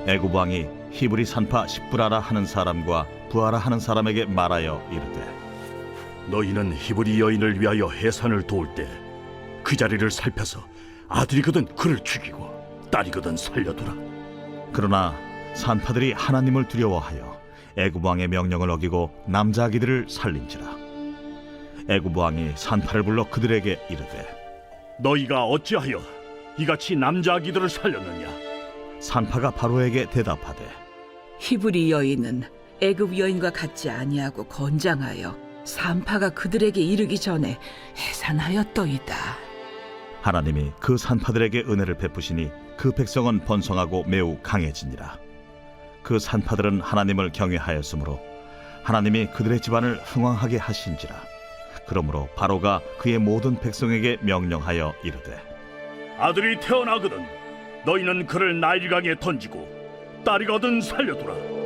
애굽 왕이 히브리 산파 십브라라 하는 사람과 부하라 하는 사람에게 말하여 이르되, 너희는 히브리 여인을 위하여 해산을 도울 때 그 자리를 살펴서 아들이거든 그를 죽이고 딸이거든 살려두라. 그러나 산파들이 하나님을 두려워하여 애굽 왕의 명령을 어기고 남자아기들을 살린지라. 애굽 왕이 산파를 불러 그들에게 이르되, 너희가 어찌하여 이같이 남자아기들을 살렸느냐? 산파가 바로에게 대답하되, 히브리 여인은 애굽 여인과 같지 아니하고 건장하여 산파가 그들에게 이르기 전에 해산하였더이다. 하나님이 그 산파들에게 은혜를 베푸시니 그 백성은 번성하고 매우 강해지니라. 그 산파들은 하나님을 경외하였으므로 하나님이 그들의 집안을 흥왕하게 하신지라. 그러므로 바로가 그의 모든 백성에게 명령하여 이르되, 아들이 태어나거든 너희는 그를 나일강에 던지고 딸이거든 살려두라.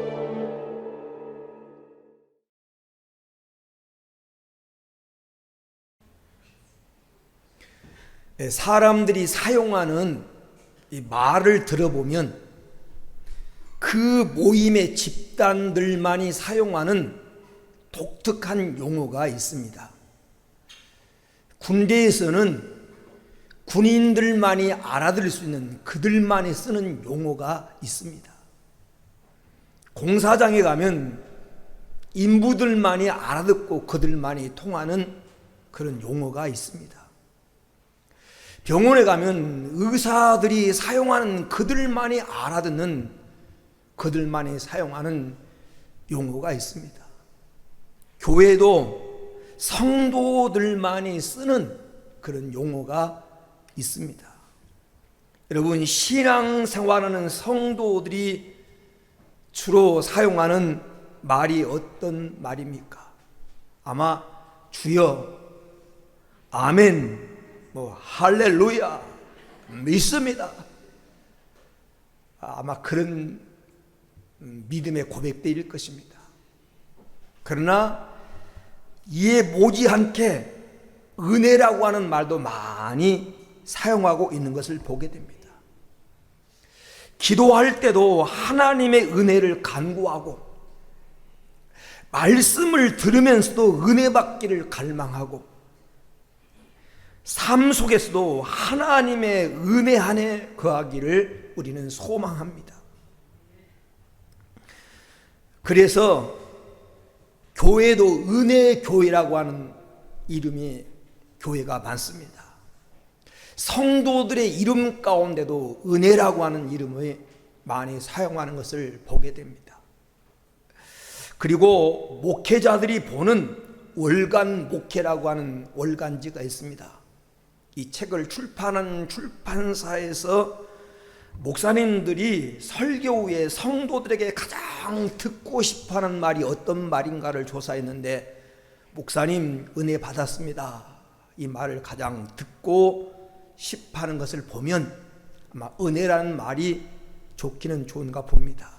사람들이 사용하는 이 말을 들어보면 그 모임의 집단들만이 사용하는 독특한 용어가 있습니다. 군대에서는 군인들만이 알아들을 수 있는 그들만이 쓰는 용어가 있습니다. 공사장에 가면 인부들만이 알아듣고 그들만이 통하는 그런 용어가 있습니다. 병원에 가면 의사들이 사용하는 그들만이 알아듣는 그들만이 사용하는 용어가 있습니다. 교회도 성도들만이 쓰는 그런 용어가 있습니다. 여러분, 신앙생활하는 성도들이 주로 사용하는 말이 어떤 말입니까? 아마 주여, 아멘, 할렐루야, 믿습니다. 아마 그런 믿음의 고백들일 것입니다. 그러나 이에 못지않게 은혜라고 하는 말도 많이 사용하고 있는 것을 보게 됩니다. 기도할 때도 하나님의 은혜를 간구하고, 말씀을 들으면서도 은혜 받기를 갈망하고, 삶 속에서도 하나님의 은혜 안에 거하기를 우리는 소망합니다. 그래서 교회도 은혜 교회라고 하는 이름이 교회가 많습니다. 성도들의 이름 가운데도 은혜라고 하는 이름을 많이 사용하는 것을 보게 됩니다. 그리고 목회자들이 보는 월간 목회라고 하는 월간지가 있습니다. 이 책을 출판한 출판사에서 목사님들이 설교 후에 성도들에게 가장 듣고 싶어하는 말이 어떤 말인가를 조사했는데, 목사님 은혜 받았습니다, 이 말을 가장 듣고 싶어하는 것을 보면 아마 은혜라는 말이 좋기는 좋은가 봅니다.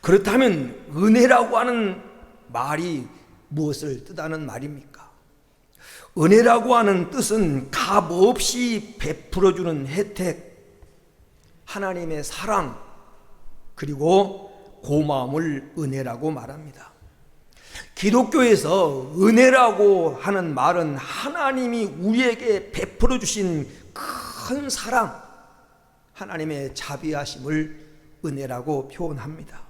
그렇다면 은혜라고 하는 말이 무엇을 뜻하는 말입니까? 은혜라고 하는 뜻은 값없이 베풀어주는 혜택, 하나님의 사랑, 그리고 고마움을 은혜라고 말합니다. 기독교에서 은혜라고 하는 말은 하나님이 우리에게 베풀어 주신 큰 사랑, 하나님의 자비하심을 은혜라고 표현합니다.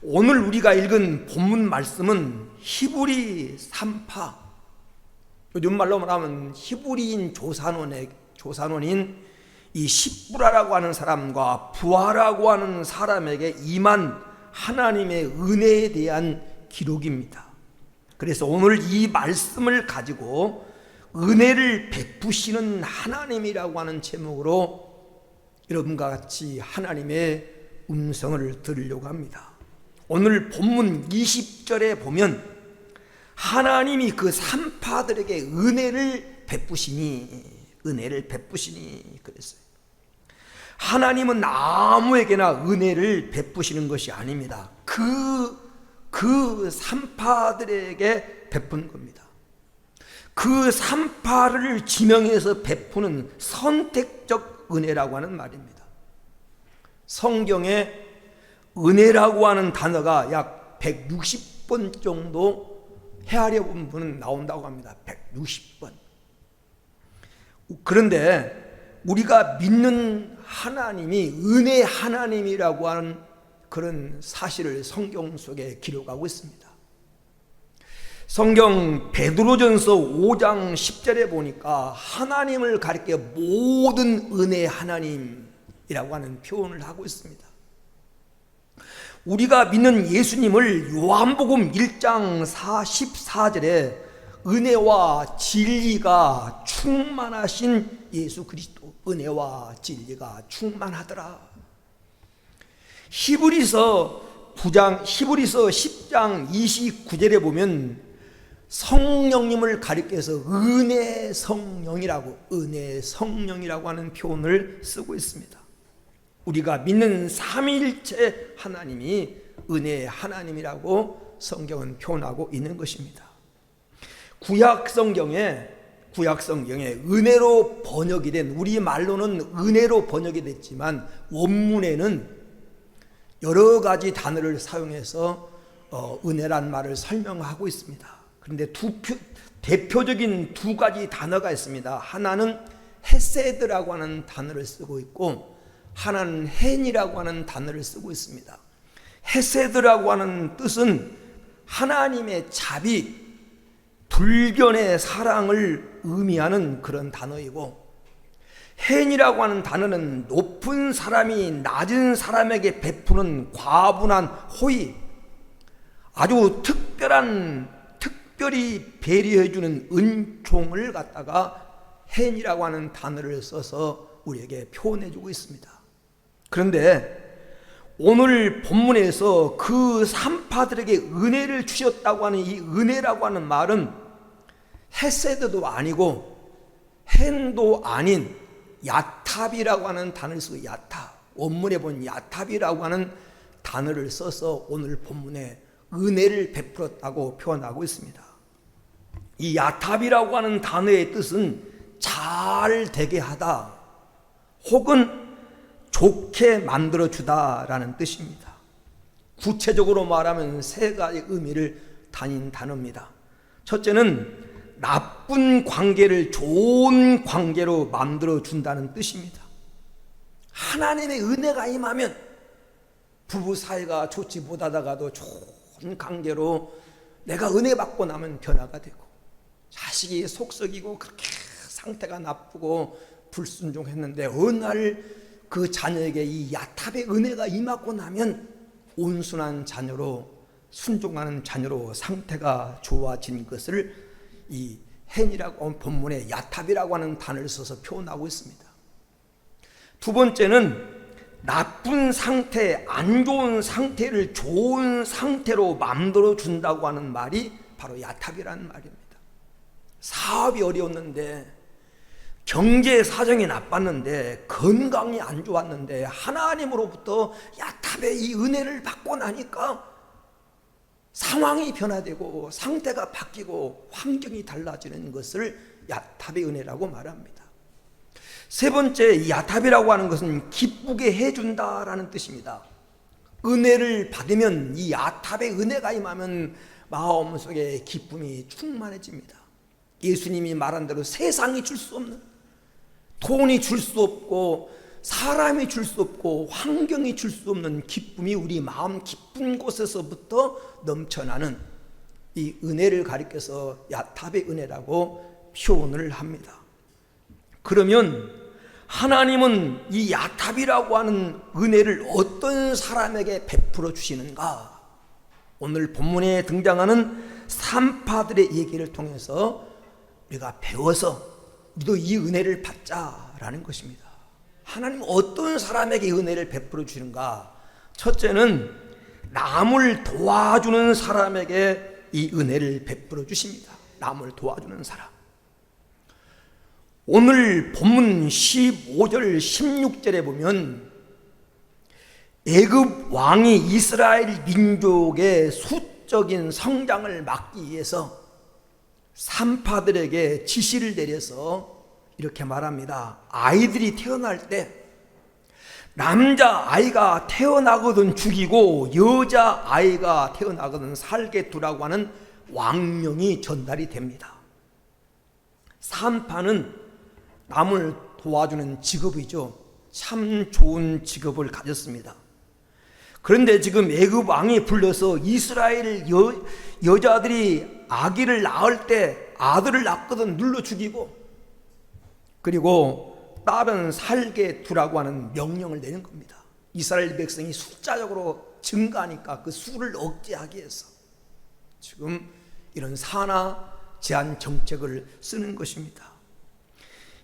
오늘 우리가 읽은 본문 말씀은 히브리 산파, 요즘 말로 말하면 히브리인 조산원인 이 십브라라고 하는 사람과 부하라고 하는 사람에게 임한 하나님의 은혜에 대한 기록입니다. 그래서 오늘 이 말씀을 가지고 은혜를 베푸시는 하나님이라고 하는 제목으로 여러분과 같이 하나님의 음성을 들으려고 합니다. 오늘 본문 20절에 보면 하나님이 그 산파들에게 은혜를 베푸시니 그랬어요. 하나님은 아무에게나 은혜를 베푸시는 것이 아닙니다. 그 산파들에게 베푼 겁니다. 그 산파를 지명해서 베푸는 선택적 은혜라고 하는 말입니다. 성경에 은혜라고 하는 단어가 약 160번 정도 헤아려 보면 나온다고 합니다. 160번. 그런데 우리가 믿는 하나님이 은혜 하나님이라고 하는 그런 사실을 성경 속에 기록하고 있습니다. 성경 베드로전서 5장 10절에 보니까 하나님을 가리켜 모든 은혜 하나님이라고 하는 표현을 하고 있습니다. 우리가 믿는 예수님을 요한복음 1장 44절에 은혜와 진리가 충만하신 예수 그리스도, 은혜와 진리가 충만하더라. 히브리서 10장 29절에 보면 성령님을 가리켜서 은혜 성령이라고 하는 표현을 쓰고 있습니다. 우리가 믿는 삼위일체 하나님이 은혜 하나님이라고 성경은 표현하고 있는 것입니다. 구약 성경에 은혜로 번역이 된, 우리 말로는 은혜로 번역이 됐지만 원문에는 여러 가지 단어를 사용해서 은혜란 말을 설명하고 있습니다. 그런데 대표적인 두 가지 단어가 있습니다. 하나는 헤세드라고 하는 단어를 쓰고 있고 하나는 헨이라고 하는 단어를 쓰고 있습니다. 헤세드라고 하는 뜻은 하나님의 자비, 불변의 사랑을 의미하는 그런 단어이고, 헨이라고 하는 단어는 높은 사람이 낮은 사람에게 베푸는 과분한 호의, 아주 특별히 배려해주는 은총을 갖다가 헨이라고 하는 단어를 써서 우리에게 표현해주고 있습니다. 그런데 오늘 본문에서 그 산파들에게 은혜를 주셨다고 하는 이 은혜라고 하는 말은 헤세드도 아니고 헨도 아닌 야탑이라고 하는 단어를 쓰고, 원문에 보면 야탑이라고 하는 단어를 써서 오늘 본문에 은혜를 베풀었다고 표현하고 있습니다. 이 야탑이라고 하는 단어의 뜻은 잘 되게 하다 혹은 좋게 만들어주다라는 뜻입니다. 구체적으로 말하면 세 가지 의미를 다닌 단어입니다. 첫째는 나쁜 관계를 좋은 관계로 만들어준다는 뜻입니다. 하나님의 은혜가 임하면 부부 사이가 좋지 못하다가도 좋은 관계로 내가 은혜 받고 나면 변화가 되고, 자식이 속썩이고 그렇게 상태가 나쁘고 불순종했는데 어느 날 그 자녀에게 이 야탑의 은혜가 임하고 나면 온순한 자녀로, 순종하는 자녀로 상태가 좋아진 것을 이 헨이라고 본문에 야탑이라고 하는 단어를 써서 표현하고 있습니다. 두 번째는 나쁜 상태, 안 좋은 상태를 좋은 상태로 만들어 준다고 하는 말이 바로 야탑이라는 말입니다. 사업이 어려웠는데, 경제 사정이 나빴는데, 건강이 안 좋았는데 하나님으로부터 야탑의 이 은혜를 받고 나니까 상황이 변화되고 상태가 바뀌고 환경이 달라지는 것을 야탑의 은혜라고 말합니다. 세 번째, 야탑이라고 하는 것은 기쁘게 해준다라는 뜻입니다. 은혜를 받으면, 이 야탑의 은혜가 임하면 마음속에 기쁨이 충만해집니다. 예수님이 말한 대로 세상이 줄 수 없는, 돈이 줄 수 없고 사람이 줄 수 없고 환경이 줄 수 없는 기쁨이 우리 마음 깊은 곳에서부터 넘쳐나는 이 은혜를 가리켜서 야탑의 은혜라고 표현을 합니다. 그러면 하나님은 이 야탑이라고 하는 은혜를 어떤 사람에게 베풀어 주시는가? 오늘 본문에 등장하는 산파들의 얘기를 통해서 우리가 배워서 우리도 이 은혜를 받자라는 것입니다. 하나님 어떤 사람에게 은혜를 베풀어 주는가? 첫째는 남을 도와주는 사람에게 이 은혜를 베풀어 주십니다. 남을 도와주는 사람. 오늘 본문 15절 16절에 보면 애굽 왕이 이스라엘 민족의 수적인 성장을 막기 위해서 산파들에게 지시를 내려서 이렇게 말합니다. 아이들이 태어날 때 남자 아이가 태어나거든 죽이고 여자 아이가 태어나거든 살게 두라고 하는 왕명이 전달이 됩니다. 산파는 남을 도와주는 직업이죠. 참 좋은 직업을 가졌습니다. 그런데 지금 애굽 왕이 불러서 이스라엘 여자들이 아기를 낳을 때 아들을 낳거든 눌러 죽이고, 그리고 딸은 살게 두라고 하는 명령을 내는 겁니다. 이스라엘 백성이 숫자적으로 증가하니까 그 수를 억제하기 위해서 지금 이런 산하 제한 정책을 쓰는 것입니다.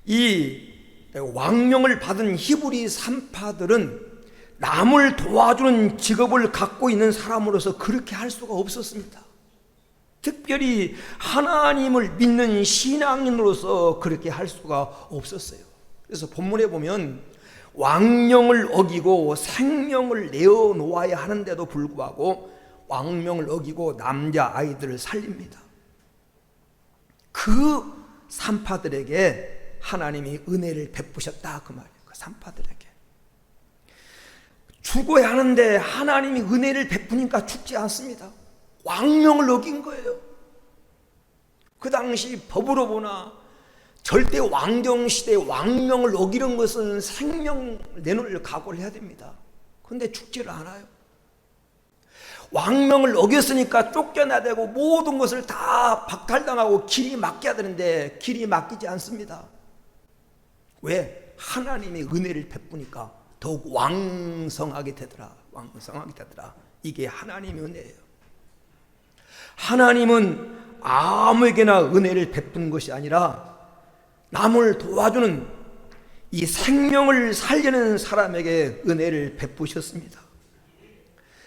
이 왕명을 받은 히브리 산파들은 남을 도와주는 직업을 갖고 있는 사람으로서 그렇게 할 수가 없었습니다. 특별히 하나님을 믿는 신앙인으로서 그렇게 할 수가 없었어요. 그래서 본문에 보면 왕명을 어기고 생명을 내어놓아야 하는데도 불구하고 왕명을 어기고 남자 아이들을 살립니다. 그 산파들에게 하나님이 은혜를 베푸셨다 그 말이에요. 그 산파들에게 죽어야 하는데 하나님이 은혜를 베푸니까 죽지 않습니다. 왕명을 어긴 거예요. 그 당시 법으로 보나 절대 왕정 시대에 왕명을 어기는 것은 생명 내놓을 각오를 해야 됩니다. 그런데 죽지를 않아요. 왕명을 어겼으니까 쫓겨나야 되고 모든 것을 다 박탈당하고 길이 막혀야 되는데 길이 막히지 않습니다. 왜? 하나님이 은혜를 베푸니까 더욱 왕성하게 되더라. 왕성하게 되더라. 이게 하나님의 은혜예요. 하나님은 아무에게나 은혜를 베푸는 것이 아니라 남을 도와주는 이 생명을 살리는 사람에게 은혜를 베푸셨습니다.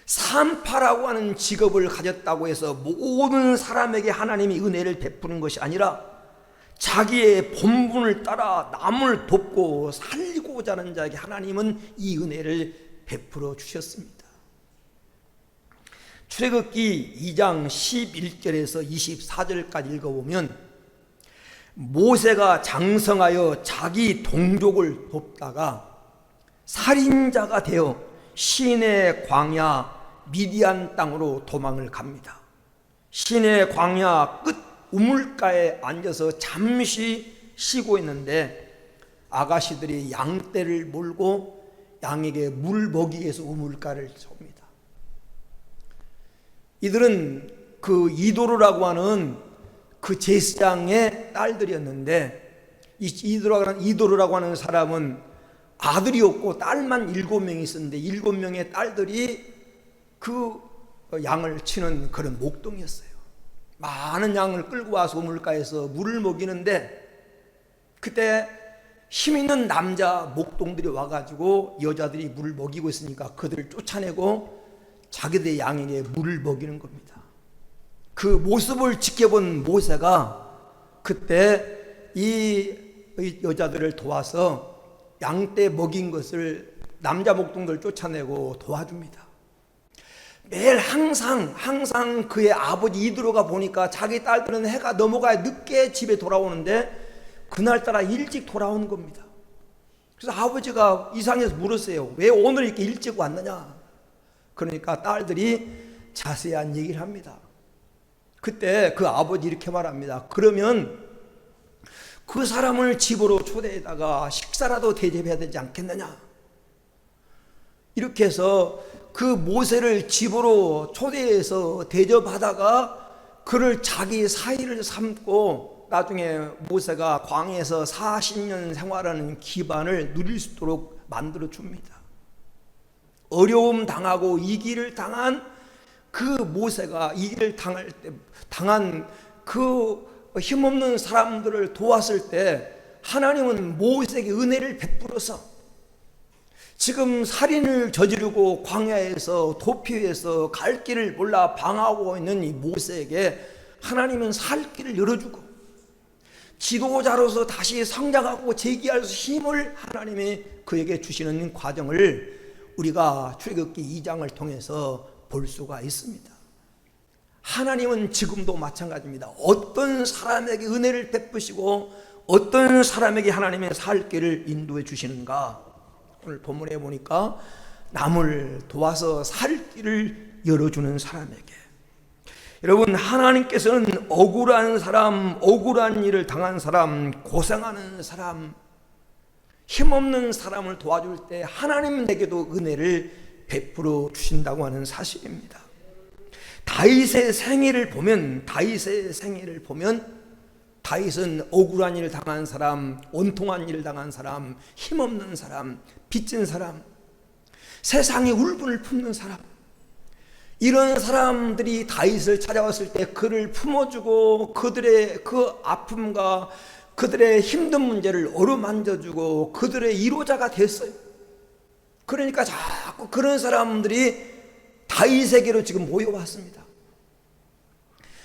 산파라고 하는 직업을 가졌다고 해서 모든 사람에게 하나님이 은혜를 베푸는 것이 아니라 자기의 본분을 따라 남을 돕고 살리고자 하는 자에게 하나님은 이 은혜를 베풀어 주셨습니다. 출애굽기 2장 11절에서 24절까지 읽어보면 모세가 장성하여 자기 동족을 돕다가 살인자가 되어 시내 광야 미디안 땅으로 도망을 갑니다. 시내 광야 끝 우물가에 앉아서 잠시 쉬고 있는데 아가씨들이 양떼를 몰고 양에게 물 먹이기 위해서 우물가를 섭니다. 이들은 그 이도르라고 하는 그 제사장의 딸들이었는데 이 이도르라고 하는 사람은 아들이 없고 딸만 7명이 있었는데 7명의 딸들이 그 양을 치는 그런 목동이었어요. 많은 양을 끌고 와서 우물가에서 물을 먹이는데 그때 힘 있는 남자 목동들이 와가지고 여자들이 물을 먹이고 있으니까 그들을 쫓아내고 자기들의 양에게 물을 먹이는 겁니다. 그 모습을 지켜본 모세가 그때 이 여자들을 도와서 양떼 먹인 것을 남자 목동들을 쫓아내고 도와줍니다. 매일 항상 그의 아버지 이드로가 보니까 자기 딸들은 해가 넘어가야 늦게 집에 돌아오는데 그날따라 일찍 돌아오는 겁니다. 그래서 아버지가 이상해서 물었어요. 왜 오늘 이렇게 일찍 왔느냐? 그러니까 딸들이 자세한 얘기를 합니다. 그때 그 아버지 이렇게 말합니다. 그러면 그 사람을 집으로 초대해다가 식사라도 대접해야 되지 않겠느냐? 이렇게 해서 그 모세를 집으로 초대해서 대접하다가 그를 자기 사위를 삼고 나중에 모세가 광야에서 40년 생활하는 기반을 누릴 수 있도록 만들어 줍니다. 어려움 당하고 이기를 당한 그 모세가 이기를 당한 그 힘없는 사람들을 도왔을 때 하나님은 모세에게 은혜를 베풀어서 지금 살인을 저지르고 광야에서 도피해서 갈 길을 몰라 방황하고 있는 이 모세에게 하나님은 살 길을 열어주고 지도자로서 다시 성장하고 재기할 수 힘을 하나님이 그에게 주시는 과정을 우리가 출애굽기 2장을 통해서 볼 수가 있습니다. 하나님은 지금도 마찬가지입니다. 어떤 사람에게 은혜를 베푸시고 어떤 사람에게 하나님의 살 길을 인도해 주시는가, 오늘 본문에 보니까 남을 도와서 살 길을 열어주는 사람에게. 여러분, 하나님께서는 억울한 사람, 억울한 일을 당한 사람, 고생하는 사람, 힘없는 사람을 도와줄 때 하나님 내게도 은혜를 베풀어 주신다고 하는 사실입니다. 다윗의 생애를 보면 다윗은 억울한 일을 당한 사람, 원통한 일을 당한 사람, 힘없는 사람, 빚진 사람, 세상에 울분을 품는 사람, 이런 사람들이 다윗을 찾아왔을 때 그를 품어주고 그들의 그 아픔과 그들의 힘든 문제를 어루만져주고 그들의 위로자가 됐어요. 그러니까 자꾸 그런 사람들이 다윗에게로 지금 모여왔습니다.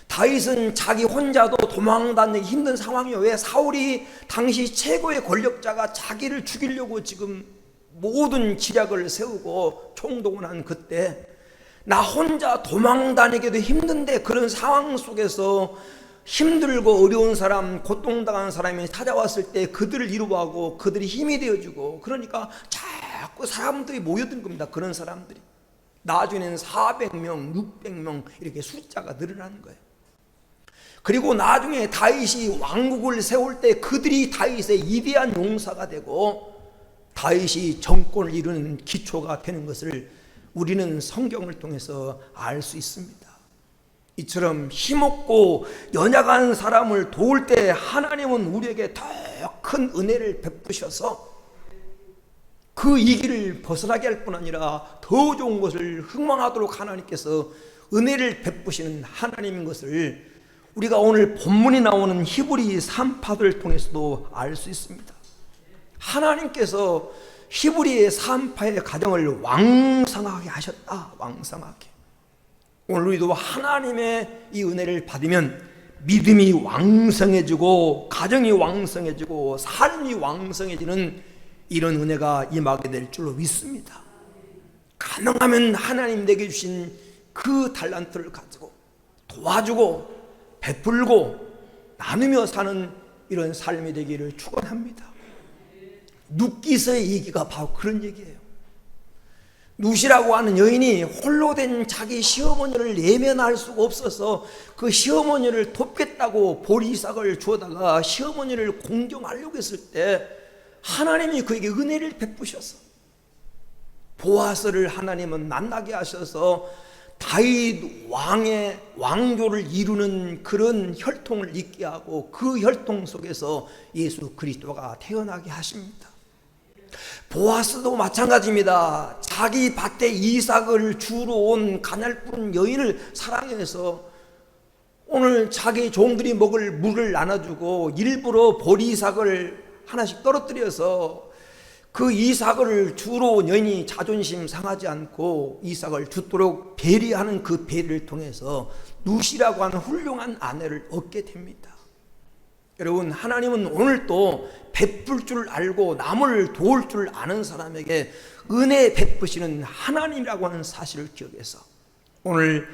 다윗은 자기 혼자도 도망다니기 힘든 상황이에요. 왜? 사울이 당시 최고의 권력자가 자기를 죽이려고 지금 모든 지략을 세우고 총동원한 그때 나 혼자 도망다니기도 힘든데 그런 상황 속에서 힘들고 어려운 사람, 고통당한 사람이 찾아왔을 때 그들을 위로하고 그들이 힘이 되어주고, 그러니까 자꾸 사람들이 모여든 겁니다. 그런 사람들이 나중에는 400명, 600명 이렇게 숫자가 늘어나는 거예요. 그리고 나중에 다윗이 왕국을 세울 때 그들이 다윗의 위대한 용사가 되고 다윗이 정권을 이루는 기초가 되는 것을 우리는 성경을 통해서 알 수 있습니다. 이처럼 힘없고 연약한 사람을 도울 때 하나님은 우리에게 더 큰 은혜를 베푸셔서 그 위기를 벗어나게 할 뿐 아니라 더 좋은 것을 흥망하도록 하나님께서 은혜를 베푸시는 하나님인 것을 우리가 오늘 본문이 나오는 히브리 3파들을 통해서도 알 수 있습니다. 하나님께서 히브리의 3파의 가정을 왕성하게 하셨다. 왕성하게. 오늘 우리도 하나님의 이 은혜를 받으면 믿음이 왕성해지고 가정이 왕성해지고 삶이 왕성해지는 이런 은혜가 임하게 될 줄로 믿습니다. 가능하면 하나님 내게 주신 그 달란트를 가지고 도와주고 베풀고 나누며 사는 이런 삶이 되기를 축원합니다. 룻기서의 얘기가 바로 그런 얘기예요. 룻이라고 하는 여인이 홀로 된 자기 시어머니를 내면할 수가 없어서 그 시어머니를 돕겠다고 보리삭을 주어다가 시어머니를 공경하려고 했을 때 하나님이 그에게 은혜를 베푸셔서 보아스를 하나님은 만나게 하셔서 다윗 왕의 왕조를 이루는 그런 혈통을 있게 하고 그 혈통 속에서 예수 그리스도가 태어나게 하십니다. 보아스도 마찬가지입니다. 자기 밭에 이삭을 주러 온 가냘픈 여인을 사랑해서 오늘 자기 종들이 먹을 물을 나눠주고 일부러 보리삭을 하나씩 떨어뜨려서 그 이삭을 주러 온 여인이 자존심 상하지 않고 이삭을 주도록 배려하는 그 배려를 통해서 룻이라고 하는 훌륭한 아내를 얻게 됩니다. 여러분, 하나님은 오늘도 베풀 줄 알고 남을 도울 줄 아는 사람에게 은혜 베푸시는 하나님이라고 하는 사실을 기억해서 오늘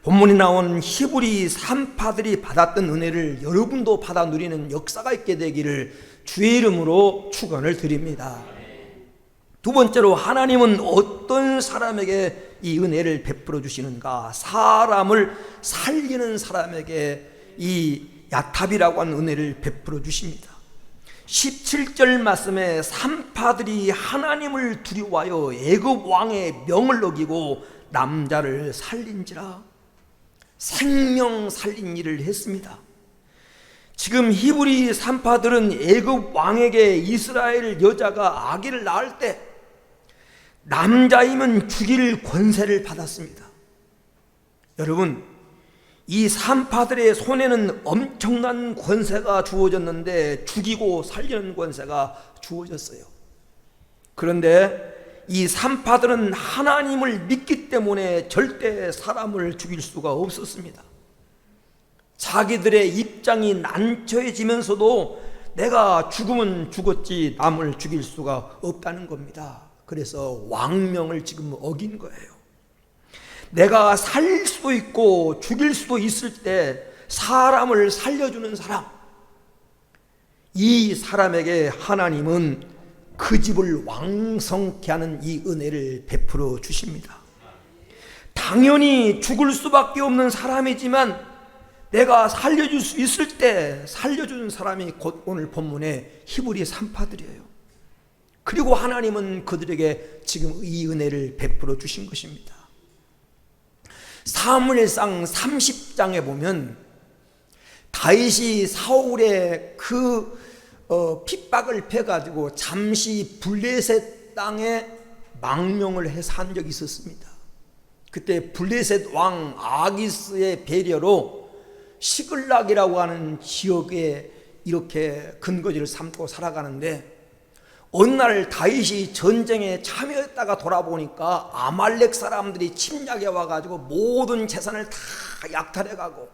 본문이 나온 히브리 3파들이 받았던 은혜를 여러분도 받아 누리는 역사가 있게 되기를 주의 이름으로 축원을 드립니다. 두 번째로 하나님은 어떤 사람에게 이 은혜를 베풀어 주시는가? 사람을 살리는 사람에게 이 야탑이라고 하는 은혜를 베풀어 주십니다. 17절 말씀에 3파들이 하나님을 두려워하여 애굽 왕의 명을 어기고 남자를 살린지라. 생명 살린 일을 했습니다. 지금 히브리 3파들은 애굽 왕에게 이스라엘 여자가 아기를 낳을 때 남자이면 죽일 권세를 받았습니다. 여러분, 이 3파들의 손에는 엄청난 권세가 주어졌는데 죽이고 살리는 권세가 주어졌어요. 그런데 이 3파들은 하나님을 믿기 때문에 절대 사람을 죽일 수가 없었습니다. 자기들의 입장이 난처해지면서도 내가 죽으면 죽었지 남을 죽일 수가 없다는 겁니다. 그래서 왕명을 지금 어긴 거예요. 내가 살 수도 있고 죽일 수도 있을 때 사람을 살려주는 사람, 이 사람에게 하나님은 그 집을 왕성케 하는 이 은혜를 베풀어 주십니다. 당연히 죽을 수밖에 없는 사람이지만 내가 살려줄 수 있을 때 살려주는 사람이 곧 오늘 본문의 히브리 산파들이에요. 그리고 하나님은 그들에게 지금 이 은혜를 베풀어 주신 것입니다. 사무엘상 30장에 보면 다윗이 사울의 그 핍박을 패가지고 잠시 블레셋 땅에 망명을 해서 한 적이 있었습니다. 그때 블레셋 왕 아기스의 배려로 시글락이라고 하는 지역에 이렇게 근거지를 삼고 살아가는데, 어느 날 다윗이 전쟁에 참여했다가 돌아보니까 아말렉 사람들이 침략해 와가지고 모든 재산을 다 약탈해가고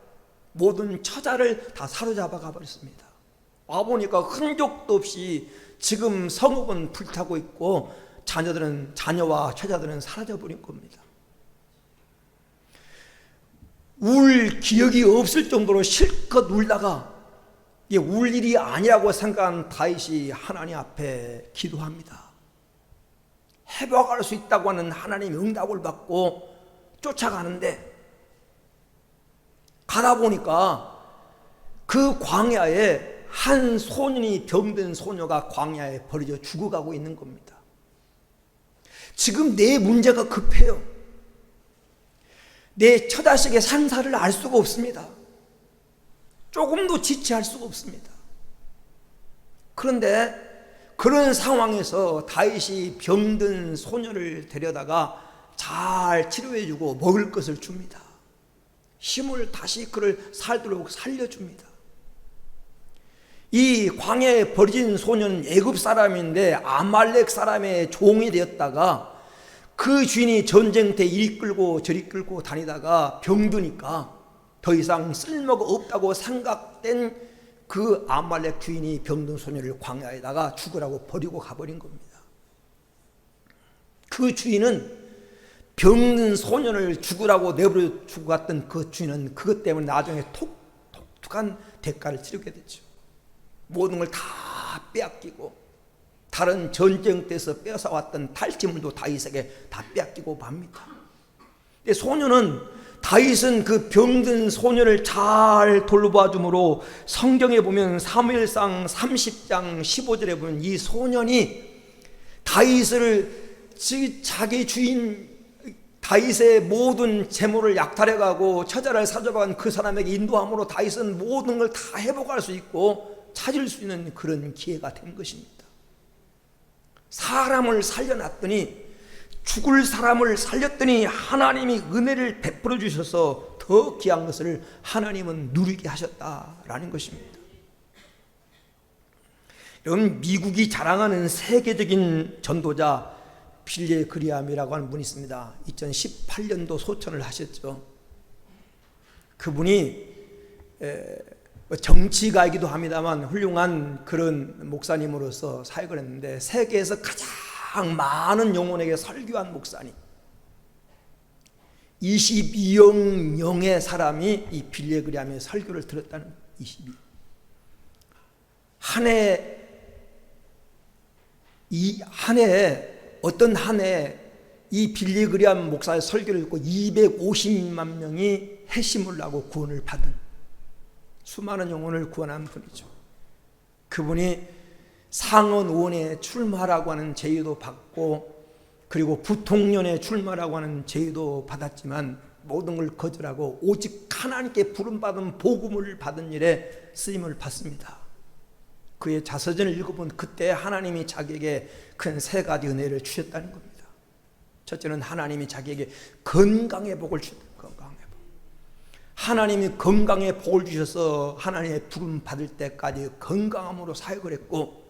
모든 처자를 다 사로잡아 가버렸습니다. 와보니까 흔적도 없이 지금 성읍은 불타고 있고 자녀와 처자들은 사라져버린 겁니다. 울 기억이 없을 정도로 실컷 울다가 이게 울 일이 아니라고 생각한 다윗이 하나님 앞에 기도합니다. 회복할 수 있다고 하는 하나님의 응답을 받고 쫓아가는데, 가다 보니까 그 광야에 한 소년이 병든 소녀가 광야에 버려져 죽어가고 있는 겁니다. 지금 내 문제가 급해요. 내 처자식의 산사를 알 수가 없습니다. 조금도 지체할 수가 없습니다. 그런데 그런 상황에서 다윗이 병든 소녀를 데려다가 잘 치료해주고 먹을 것을 줍니다. 힘을 다시 그를 살도록 살려줍니다. 이 광야에 버려진 소녀는 애굽 사람인데 아말렉 사람의 종이 되었다가 그 주인이 전쟁 때 이리 끌고 저리 끌고 다니다가 병드니까 더 이상 쓸모가 없다고 생각된 그 아말렉 주인이 병든 소녀를 광야에다가 죽으라고 버리고 가버린 겁니다. 그 주인은 병든 소년을 죽으라고 내버려 주고 갔던 그 주인은 그것 때문에 나중에 독특한 대가를 치르게 됐죠. 모든 걸 다 빼앗기고 다른 전쟁 때에서 뺏어왔던 탈취물도 다윗에게 다 빼앗기고 맙니다. 근데 소녀는, 다윗은 그 병든 소녀를 잘 돌봐줌으로 성경에 보면 사무엘상 30장 15절에 보면 이 소년이 다윗을 자기 주인 다윗의 모든 재물을 약탈해가고 처자를 사줘간 그 사람에게 인도함으로 다윗은 모든 걸 다 회복할 수 있고 찾을 수 있는 그런 기회가 된 것입니다. 사람을 살려놨더니, 죽을 사람을 살렸더니 하나님이 은혜를 베풀어 주셔서 더 귀한 것을 하나님은 누리게 하셨다라는 것입니다. 여러분, 미국이 자랑하는 세계적인 전도자 빌리 그리함이라고 하는 분이 있습니다. 2018년도 소천을 하셨죠. 그분이 정치가이기도 합니다만 훌륭한 그런 목사님으로서 사역을 했는데, 세계에서 가장 많은 영혼에게 설교한 목사님, 22억 명의 사람이 이 빌리 그리함의 설교를 들었다는 22. 한 해에 어떤 한 해에 이 빌리 그리함 목사의 설교를 듣고 250만 명이 회심을 하고 구원을 받은, 수많은 영혼을 구원한 분이죠. 그분이 상원 의원에 출마라고 하는 제의도 받고, 그리고 부통령에 출마라고 하는 제의도 받았지만 모든 걸 거절하고 오직 하나님께 부름받은 복음을 받은 일에 쓰임을 받습니다. 그의 자서전을 읽어본 그때 하나님이 자기에게 큰 세 가지 은혜를 주셨다는 겁니다. 첫째는 하나님이 자기에게 건강의 복을 주셨다. 하나님이 건강의 복을 주셔서 하나님의 부름 받을 때까지 건강함으로 사역을 했고,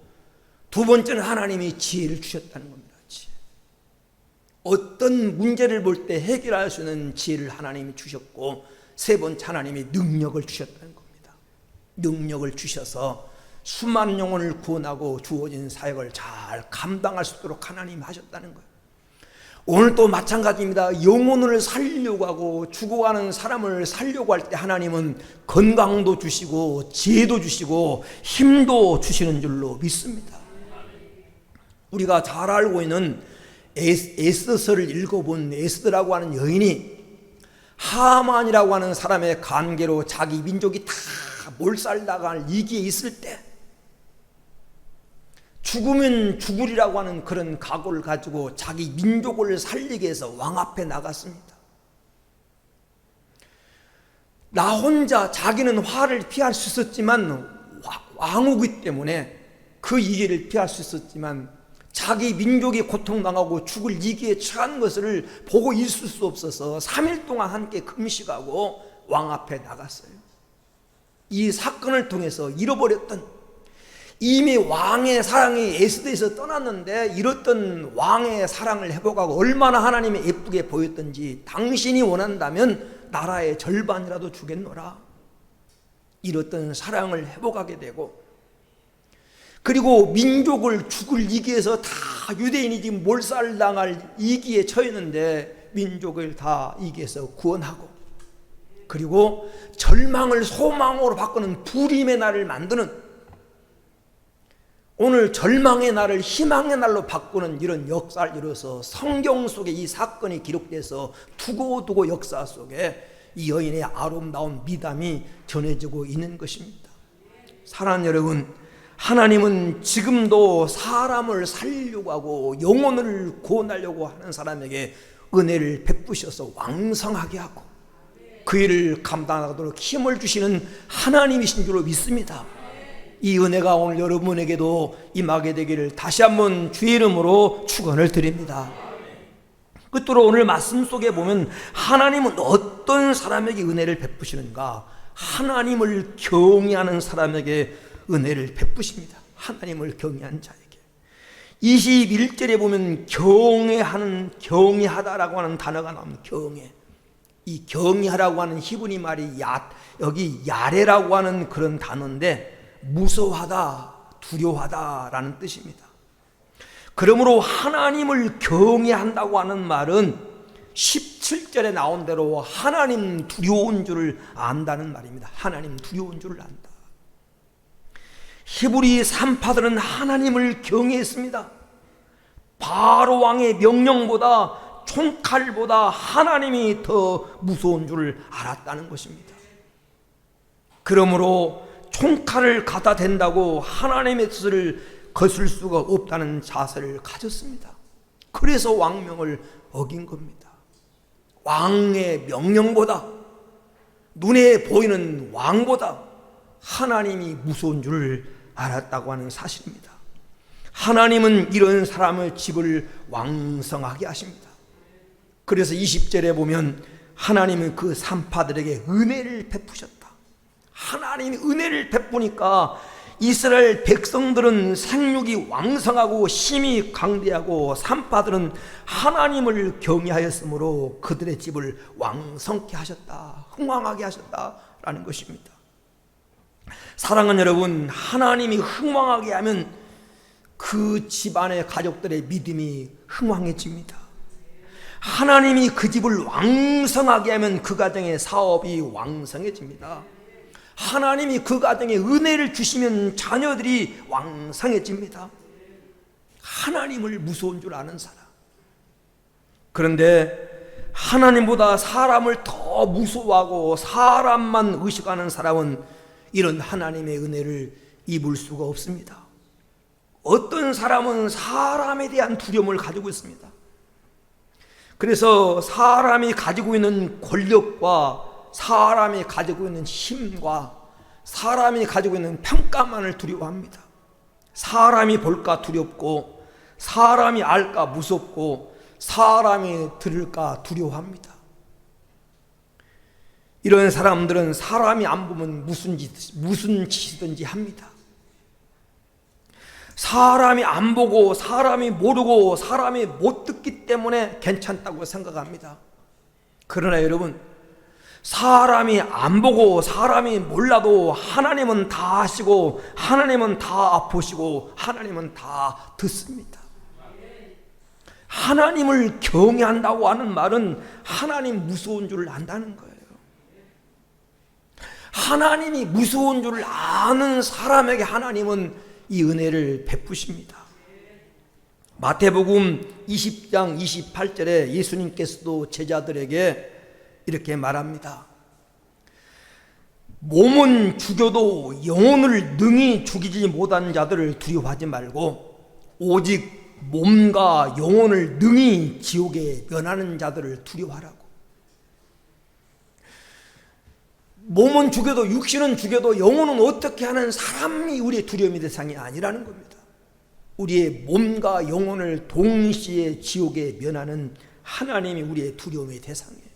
두 번째는 하나님이 지혜를 주셨다는 겁니다. 지혜. 어떤 문제를 볼 때 해결할 수 있는 지혜를 하나님이 주셨고, 세 번째 하나님이 능력을 주셨다는 겁니다. 능력을 주셔서 수많은 영혼을 구원하고 주어진 사역을 잘 감당할 수 있도록 하나님이 하셨다는 거예요. 오늘도 마찬가지입니다. 영혼을 살려고 하고 죽어가는 사람을 살려고 할 때 하나님은 건강도 주시고 지혜도 주시고 힘도 주시는 줄로 믿습니다. 우리가 잘 알고 있는 에스더서를 읽어본 에스더라고 하는 여인이 하만이라고 하는 사람의 관계로 자기 민족이 다 몰살당할 위기에 있을 때 죽으면 죽으리라고 하는 그런 각오를 가지고 자기 민족을 살리기 위해서 왕 앞에 나갔습니다. 나 혼자 자기는 화를 피할 수 있었지만 왕후기 때문에 그 위기를 피할 수 있었지만 자기 민족이 고통당하고 죽을 위기에 처한 것을 보고 있을 수 없어서 3일 동안 함께 금식하고 왕 앞에 나갔어요. 이 사건을 통해서 잃어버렸던, 이미 왕의 사랑이 에스더에서 떠났는데 잃었던 왕의 사랑을 회복하고 얼마나 하나님이 예쁘게 보였던지, 당신이 원한다면 나라의 절반이라도 주겠노라. 잃었던 사랑을 회복하게 되고, 그리고 민족을 죽을 위기에서 다 유대인이 몰살당할 위기에 처했는데 민족을 다 위기에서 구원하고, 그리고 절망을 소망으로 바꾸는 부림의 날을 만드는, 오늘 절망의 날을 희망의 날로 바꾸는 이런 역사를 이뤄서 성경 속에 이 사건이 기록돼서 두고두고 역사 속에 이 여인의 아름다운 미담이 전해지고 있는 것입니다. 사랑하는 여러분, 하나님은 지금도 사람을 살리려고 하고 영혼을 구원하려고 하는 사람에게 은혜를 베푸셔서 왕성하게 하고 그 일을 감당하도록 힘을 주시는 하나님이신 줄로 믿습니다. 이 은혜가 오늘 여러분에게도 임하게 되기를 다시 한번 주의 이름으로 축원을 드립니다. 끝으로 오늘 말씀 속에 보면 하나님은 어떤 사람에게 은혜를 베푸시는가? 하나님을 경외하는 사람에게 은혜를 베푸십니다. 하나님을 경외한 자에게. 21절에 보면 경외하다라고 하는 단어가 나옵니다. 경외. 이 경외하라고 하는 히브리 말이 여기 야레라고 하는 그런 단어인데 무서워하다, 두려워하다라는 뜻입니다. 그러므로 하나님을 경외한다고 하는 말은 17절에 나온 대로 하나님 두려운 줄을 안다는 말입니다. 하나님 두려운 줄을 안다. 히브리 산파들은 하나님을 경외했습니다. 바로 왕의 명령보다 총칼보다 하나님이 더 무서운 줄을 알았다는 것입니다. 그러므로 총칼을 갖다 댄다고 하나님의 뜻을 거슬 수가 없다는 자세를 가졌습니다. 그래서 왕명을 어긴 겁니다. 왕의 명령보다, 눈에 보이는 왕보다 하나님이 무서운 줄을 알았다고 하는 사실입니다. 하나님은 이런 사람의 집을 왕성하게 하십니다. 그래서 20절에 보면 하나님은 그 산파들에게 은혜를 베푸셨다. 하나님이 은혜를 베푸니까 이스라엘 백성들은 생육이 왕성하고 힘이 강대하고 산파들은 하나님을 경외하였으므로 그들의 집을 왕성케 하셨다, 흥왕하게 하셨다라는 것입니다. 사랑하는 여러분, 하나님이 흥왕하게 하면 그 집안의 가족들의 믿음이 흥왕해집니다. 하나님이 그 집을 왕성하게 하면 그 가정의 사업이 왕성해집니다. 하나님이 그 가정에 은혜를 주시면 자녀들이 왕성해집니다. 하나님을 무서운 줄 아는 사람. 그런데 하나님보다 사람을 더 무서워하고 사람만 의식하는 사람은 이런 하나님의 은혜를 입을 수가 없습니다. 어떤 사람은 사람에 대한 두려움을 가지고 있습니다. 그래서 사람이 가지고 있는 권력과 사람이 가지고 있는 힘과 사람이 가지고 있는 평가만을 두려워합니다. 사람이 볼까 두렵고 사람이 알까 무섭고 사람이 들을까 두려워합니다. 이런 사람들은 사람이 안 보면 무슨 짓이든지 합니다. 사람이 안 보고 사람이 모르고 사람이 못 듣기 때문에 괜찮다고 생각합니다. 그러나 여러분, 사람이 안 보고 사람이 몰라도 하나님은 다 아시고 하나님은 다 보시고 하나님은 다 듣습니다. 하나님을 경외한다고 하는 말은 하나님 무서운 줄 안다는 거예요. 하나님이 무서운 줄 아는 사람에게 하나님은 이 은혜를 베푸십니다. 마태복음 20장 28절에 예수님께서도 제자들에게 이렇게 말합니다. 몸은 죽여도 영혼을 능히 죽이지 못하는 자들을 두려워하지 말고 오직 몸과 영혼을 능히 지옥에 면하는 자들을 두려워하라고. 몸은 죽여도, 육신은 죽여도 영혼은 어떻게 하는 사람이 우리의 두려움의 대상이 아니라는 겁니다. 우리의 몸과 영혼을 동시에 지옥에 면하는 하나님이 우리의 두려움의 대상이에요.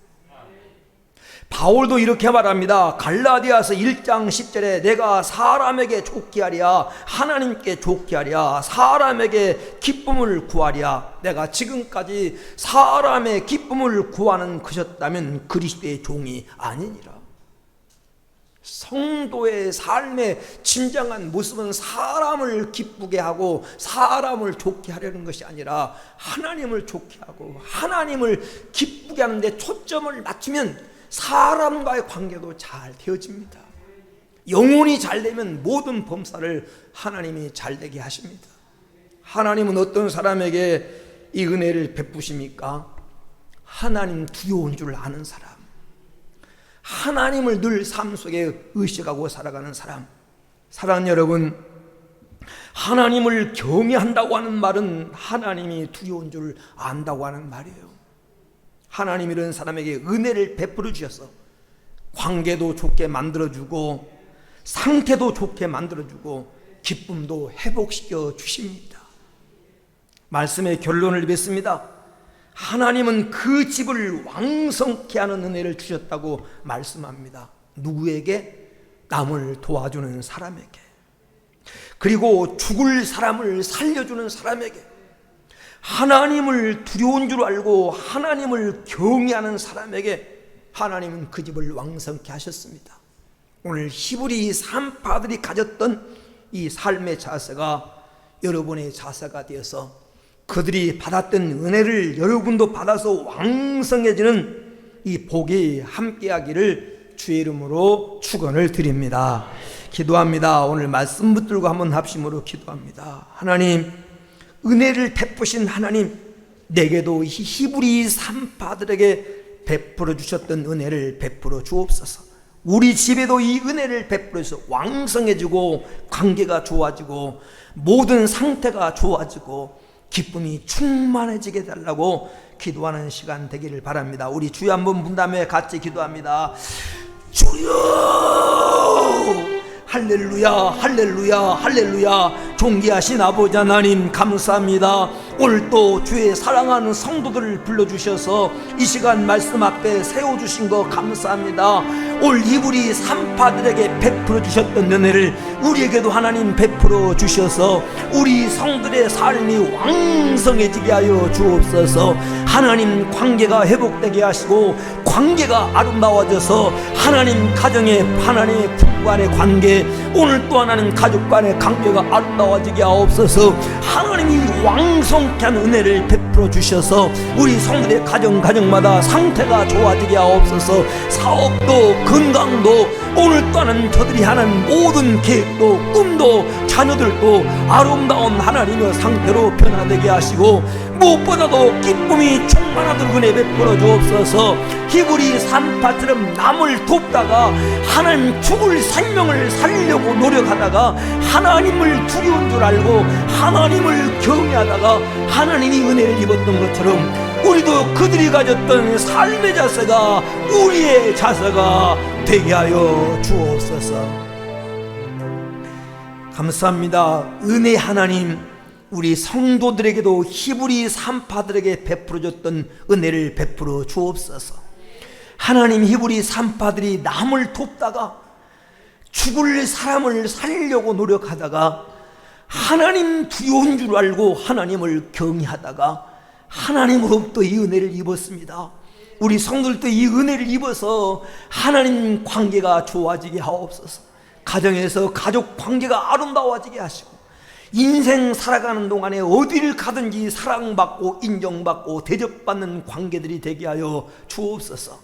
바울도 이렇게 말합니다. 갈라디아서 1장 10절에 내가 사람에게 좋게 하랴 하나님께 좋게 하랴 사람에게 기쁨을 구하랴. 내가 지금까지 사람의 기쁨을 구하는 것이었다면 그리스도의 종이 아니니라. 성도의 삶의 진정한 모습은 사람을 기쁘게 하고 사람을 좋게 하려는 것이 아니라 하나님을 좋게 하고 하나님을 기쁘게 하는데 초점을 맞추면 사람과의 관계도 잘 되어집니다. 영혼이 잘 되면 모든 범사를 하나님이 잘 되게 하십니다. 하나님은 어떤 사람에게 이 은혜를 베푸십니까? 하나님 두려운 줄 아는 사람, 하나님을 늘 삶 속에 의식하고 살아가는 사람. 사랑하는 여러분, 하나님을 경외한다고 하는 말은 하나님이 두려운 줄 안다고 하는 말이에요. 하나님 이런 사람에게 은혜를 베풀어 주셔서 관계도 좋게 만들어주고 상태도 좋게 만들어주고 기쁨도 회복시켜 주십니다. 말씀의 결론을 맺습니다. 하나님은 그 집을 왕성케 하는 은혜를 주셨다고 말씀합니다. 누구에게? 남을 도와주는 사람에게, 그리고 죽을 사람을 살려주는 사람에게, 하나님을 두려운 줄 알고 하나님을 경외하는 사람에게 하나님은 그 집을 왕성케 하셨습니다. 오늘 히브리 산파들이 가졌던 이 삶의 자세가 여러분의 자세가 되어서 그들이 받았던 은혜를 여러분도 받아서 왕성해지는 이 복이 함께하기를 주의 이름으로 축원을 드립니다. 기도합니다. 오늘 말씀 붙들고 한번 합심으로 기도합니다. 하나님, 은혜를 베푸신 하나님, 내게도 히브리 산파들에게 베풀어 주셨던 은혜를 베풀어 주옵소서. 우리 집에도 이 은혜를 베풀어서 왕성해지고 관계가 좋아지고 모든 상태가 좋아지고 기쁨이 충만해지게 달라고 기도하는 시간 되기를 바랍니다. 우리 주여 한번 분 다음에 같이 기도합니다. 주여! 할렐루야, 할렐루야, 할렐루야. 존귀하신 아버지 하나님 감사합니다. 오늘 또 주의 사랑하는 성도들을 불러주셔서 이 시간 말씀 앞에 세워주신 거 감사합니다. 올 히브리 산파들에게 베풀어 주셨던 은혜를 우리에게도 하나님 베풀어 주셔서 우리 성들의 삶이 왕성해지게 하여 주옵소서. 하나님 관계가 회복되게 하시고 관계가 아름다워져서 하나님 가정의 하나님의 부부 간의 관계, 오늘 또 하나님 가족 간의 관계가 아름다워지게 하옵소서. 하나님이 왕성케 한 은혜를 베풀어 주셔서 우리 성들의 가정마다 상태가 좋아지게 하옵소서. 사업도 건강도 오늘 또 하나님 저들이 하는 모든 계획도 꿈도 자녀들도 아름다운 하나님의 상태로 변화되게 하시고 무엇보다도 기쁨이 충만하도록 은혜 베풀어 주옵소서. 히브리 산파처럼 남을 돕다가 하나님 죽을 생명을 살리려고 노력하다가 하나님을 두려운 줄 알고 하나님을 경외하다가 하나님이 은혜를 입었던 것처럼 우리도 그들이 가졌던 삶의 자세가 우리의 자세가 되게 하여 주옵소서. 감사합니다. 은혜 하나님, 우리 성도들에게도 히브리 산파들에게 베풀어줬던 은혜를 베풀어 주옵소서. 하나님, 히브리 산파들이 남을 돕다가 죽을 사람을 살리려고 노력하다가 하나님 두려운 줄 알고 하나님을 경외하다가 하나님으로부터 이 은혜를 입었습니다. 우리 성도들도 이 은혜를 입어서 하나님 관계가 좋아지게 하옵소서. 가정에서 가족 관계가 아름다워지게 하시고 인생 살아가는 동안에 어디를 가든지 사랑받고 인정받고 대접받는 관계들이 되게 하여 주옵소서.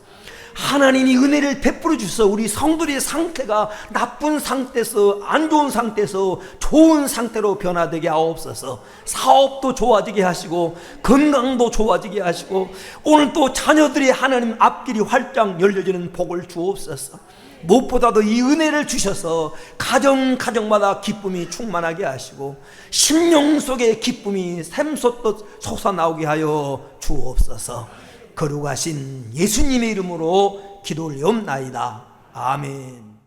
하나님이 은혜를 베풀어 주셔서 우리 성도의 상태가 나쁜 상태에서 안 좋은 상태에서 좋은 상태로 변화되게 하옵소서. 사업도 좋아지게 하시고 건강도 좋아지게 하시고 오늘 또 자녀들이 하나님 앞길이 활짝 열려지는 복을 주옵소서. 무엇보다도 이 은혜를 주셔서 가정마다 기쁨이 충만하게 하시고 심령 속에 기쁨이 샘솟듯 솟아나오게 하여 주옵소서. 거룩하신 예수님의 이름으로 기도 올리옵나이다. 아멘.